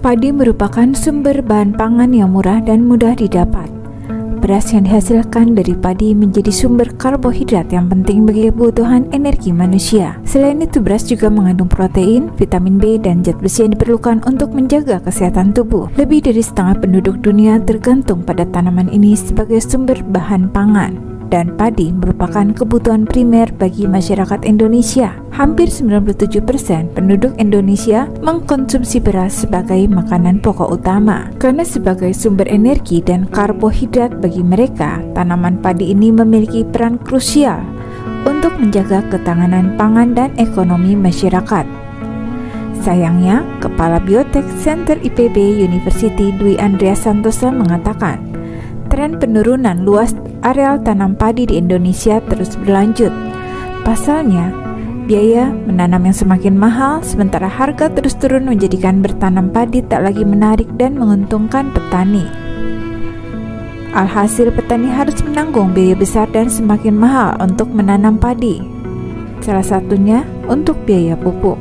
Padi merupakan sumber bahan pangan yang murah dan mudah didapat. Beras yang dihasilkan dari padi menjadi sumber karbohidrat yang penting bagi kebutuhan energi manusia. Selain itu, beras juga mengandung protein, vitamin B, dan zat besi yang diperlukan untuk menjaga kesehatan tubuh. Lebih dari setengah penduduk dunia tergantung pada tanaman ini sebagai sumber bahan pangan. Dan padi merupakan kebutuhan primer bagi masyarakat Indonesia. Hampir 97% penduduk Indonesia mengkonsumsi beras sebagai makanan pokok utama. Karena sebagai sumber energi dan karbohidrat bagi mereka, tanaman padi ini memiliki peran krusial untuk menjaga ketahanan pangan dan ekonomi masyarakat. Sayangnya, Kepala Biotek Center IPB University Dwi Andreas Santosa mengatakan, tren penurunan luas areal tanam padi di Indonesia terus berlanjut. Pasalnya, biaya menanam yang semakin mahal, sementara harga terus turun menjadikan bertanam padi tak lagi menarik dan menguntungkan petani. Alhasil, petani harus menanggung biaya besar dan semakin mahal untuk menanam padi. Salah satunya untuk biaya pupuk.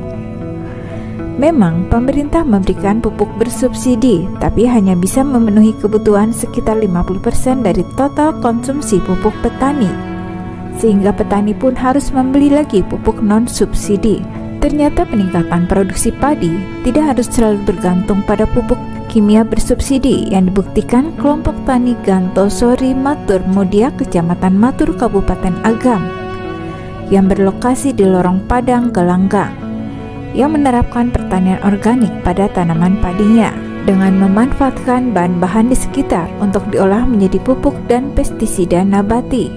Memang pemerintah memberikan pupuk bersubsidi, tapi hanya bisa memenuhi kebutuhan sekitar 50% dari total konsumsi pupuk petani. Sehingga petani pun harus membeli lagi pupuk non-subsidi. Ternyata peningkatan produksi padi tidak harus selalu bergantung pada pupuk kimia bersubsidi yang dibuktikan kelompok tani Gantosori Matur Mudia Kecamatan Matur Kabupaten Agam yang berlokasi di Lorong Padang Gelanggang, yang menerapkan pertanian organik pada tanaman padinya dengan memanfaatkan bahan-bahan di sekitar untuk diolah menjadi pupuk dan pestisida nabati.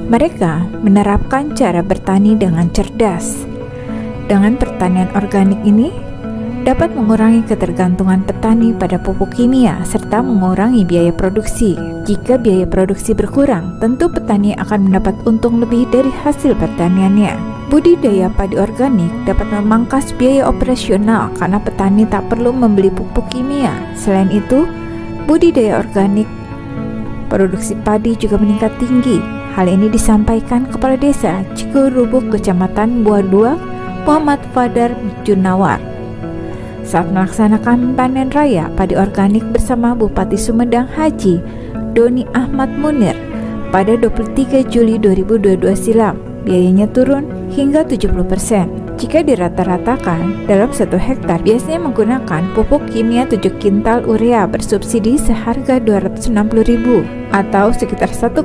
Mereka menerapkan cara bertani dengan cerdas. Dengan pertanian organik ini dapat mengurangi ketergantungan petani pada pupuk kimia serta mengurangi biaya produksi. Jika biaya produksi berkurang, tentu petani akan mendapat untung lebih dari hasil pertaniannya. Budidaya padi organik dapat memangkas biaya operasional karena petani tak perlu membeli pupuk kimia. Selain itu, budidaya organik produksi padi juga meningkat tinggi. Hal ini disampaikan Kepala Desa Cikurubuk Kecamatan Buah 2 Muhammad Fadar Junawar saat melaksanakan panen raya padi organik bersama Bupati Sumedang Haji Doni Ahmad Munir pada 23 Juli 2022 silam. Biayanya turun hingga 70%. Jika dirata-ratakan, dalam 1 hektar biasanya menggunakan pupuk kimia 7 kintal urea bersubsidi seharga Rp260.000 atau sekitar 1,6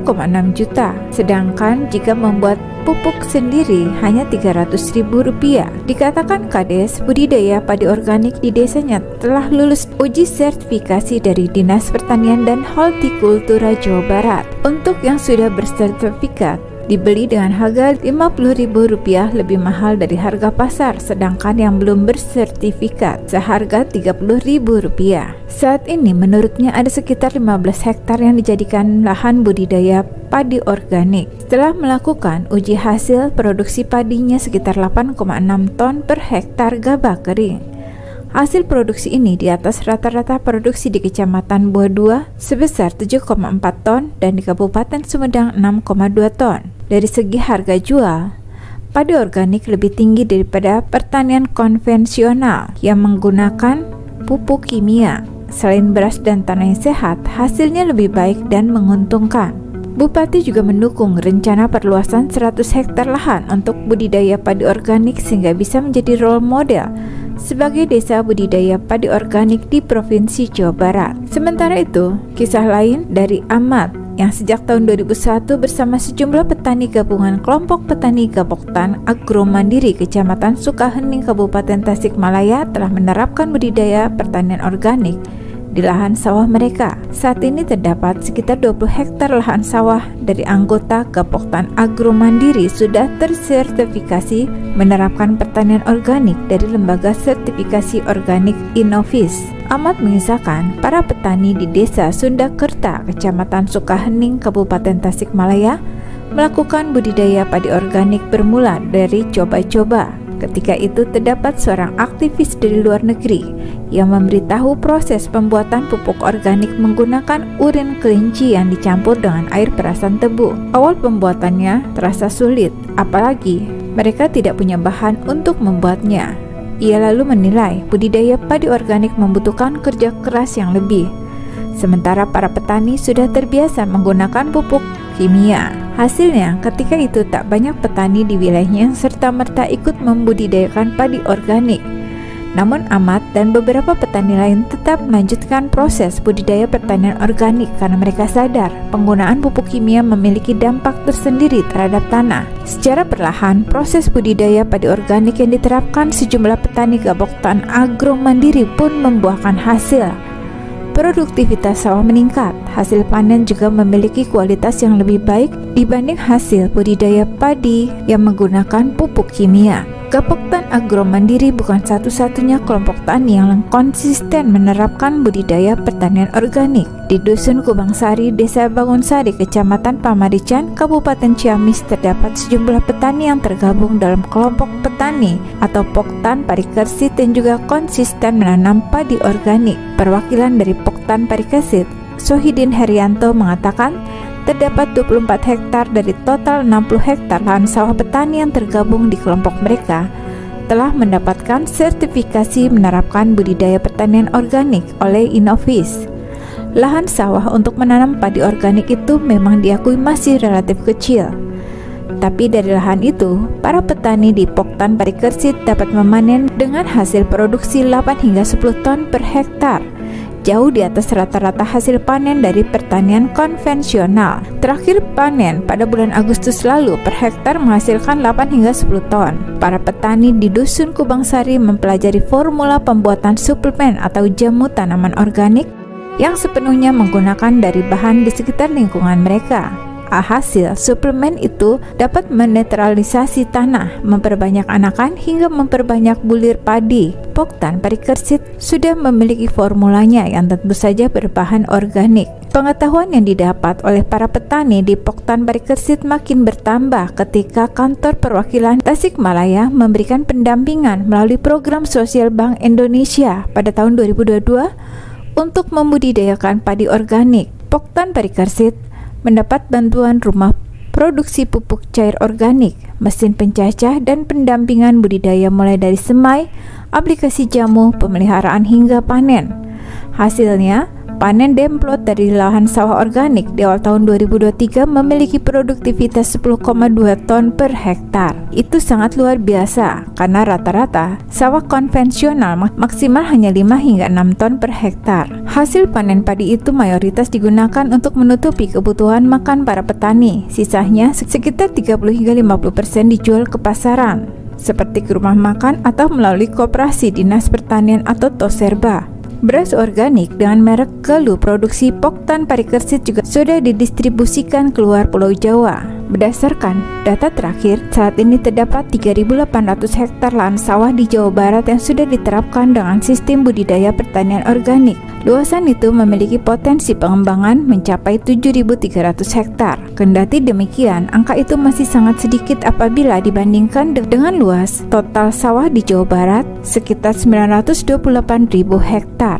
juta. Sedangkan jika membuat pupuk sendiri hanya Rp300.000. Dikatakan Kades, budidaya padi organik di desanya telah lulus uji sertifikasi dari Dinas Pertanian dan Hortikultura Jawa Barat. Untuk yang sudah bersertifikat, dibeli dengan harga Rp50.000 lebih mahal dari harga pasar, sedangkan yang belum bersertifikat seharga Rp30.000. Saat ini menurutnya ada sekitar 15 hektar yang dijadikan lahan budidaya padi organik. Setelah melakukan uji hasil, produksi padinya sekitar 8,6 ton per hektar gabah kering. Hasil produksi ini di atas rata-rata produksi di Kecamatan Buah 2 sebesar 7,4 ton dan di Kabupaten Sumedang 6,2 ton. Dari segi harga jual, padi organik lebih tinggi daripada pertanian konvensional yang menggunakan pupuk kimia. Selain beras dan tanah yang sehat, hasilnya lebih baik dan menguntungkan. Bupati juga mendukung rencana perluasan 100 hektar lahan untuk budidaya padi organik sehingga bisa menjadi role model sebagai desa budidaya padi organik di Provinsi Jawa Barat. Sementara itu, kisah lain dari Ahmad yang sejak tahun 2001 bersama sejumlah petani gabungan kelompok petani Gaboktan Agro Mandiri Kecamatan Sukahening Kabupaten Tasikmalaya telah menerapkan budidaya pertanian organik di lahan sawah mereka. Saat ini terdapat sekitar 20 hektar lahan sawah dari anggota Gaboktan Agro Mandiri sudah tersertifikasi menerapkan pertanian organik dari Lembaga Sertifikasi Organik Innovis. Ahmad mengisahkan para petani di Desa Sundakerta, Kecamatan Sukahening, Kabupaten Tasikmalaya melakukan budidaya padi organik bermula dari coba-coba. Ketika itu terdapat seorang aktivis dari luar negeri yang memberitahu proses pembuatan pupuk organik menggunakan urin kelinci yang dicampur dengan air perasan tebu. Awal pembuatannya terasa sulit, apalagi mereka tidak punya bahan untuk membuatnya. Ia lalu menilai budidaya padi organik membutuhkan kerja keras yang lebih, sementara para petani sudah terbiasa menggunakan pupuk kimia. Hasilnya, ketika itu tak banyak petani di wilayahnya serta-merta ikut membudidayakan padi organik. Namun Ahmad dan beberapa petani lain tetap melanjutkan proses budidaya pertanian organik karena mereka sadar penggunaan pupuk kimia memiliki dampak tersendiri terhadap tanah. Secara perlahan, proses budidaya padi organik yang diterapkan sejumlah petani Gaboktan Agro Mandiri pun membuahkan hasil. Produktivitas sawah meningkat, hasil panen juga memiliki kualitas yang lebih baik dibanding hasil budidaya padi yang menggunakan pupuk kimia. Gaboktan Agro Mandiri bukan satu-satunya kelompok tani yang konsisten menerapkan budidaya pertanian organik. Di Dusun Kubangsari, Desa Bangunsari, Kecamatan Pamarican, Kabupaten Ciamis terdapat sejumlah petani yang tergabung dalam kelompok petani atau Poktan Parikersit dan juga konsisten menanam padi organik. Perwakilan dari Poktan Parikersit, Sohidin Herianto mengatakan terdapat 24 hektar dari total 60 hektar lahan sawah petani yang tergabung di kelompok mereka telah mendapatkan sertifikasi menerapkan budidaya pertanian organik oleh Innovis. Lahan sawah untuk menanam padi organik itu memang diakui masih relatif kecil. Tapi dari lahan itu, para petani di Poktan Parikersit dapat memanen dengan hasil produksi 8 hingga 10 ton per hektar, jauh di atas rata-rata hasil panen dari pertanian konvensional. Terakhir panen pada bulan Agustus lalu per hektar menghasilkan 8 hingga 10 ton. Para petani di Dusun Kubangsari mempelajari formula pembuatan suplemen atau jamu tanaman organik yang sepenuhnya menggunakan dari bahan di sekitar lingkungan mereka. Hasil suplemen itu dapat menetralisasi tanah, memperbanyak anakan hingga memperbanyak bulir padi. Poktan Parikersit sudah memiliki formulanya yang tentu saja berbahan organik. Pengetahuan yang didapat oleh para petani di Poktan Parikersit makin bertambah ketika kantor perwakilan Tasikmalaya memberikan pendampingan melalui program sosial Bank Indonesia pada tahun 2022 untuk membudidayakan padi organik. Poktan Parikersit mendapat bantuan rumah produksi pupuk cair organik, mesin pencacah, dan pendampingan budidaya mulai dari semai, aplikasi jamu, pemeliharaan hingga panen. Hasilnya, panen demplot dari lahan sawah organik di awal tahun 2023 memiliki produktivitas 10,2 ton per hektar. Itu sangat luar biasa karena rata-rata sawah konvensional maksimal hanya 5 hingga 6 ton per hektar. Hasil panen padi itu mayoritas digunakan untuk menutupi kebutuhan makan para petani. Sisanya sekitar 30 hingga 50% dijual ke pasaran, seperti ke rumah makan atau melalui koperasi dinas pertanian atau Toserba. Beras organik dengan merek Galuh produksi Poktan Parikersit juga sudah didistribusikan keluar Pulau Jawa. Berdasarkan data terakhir, saat ini terdapat 3.800 hektar lahan sawah di Jawa Barat yang sudah diterapkan dengan sistem budidaya pertanian organik. Luasan itu memiliki potensi pengembangan mencapai 7.300 hektar. Kendati demikian, angka itu masih sangat sedikit apabila dibandingkan dengan luas total sawah di Jawa Barat sekitar 928.000 hektar.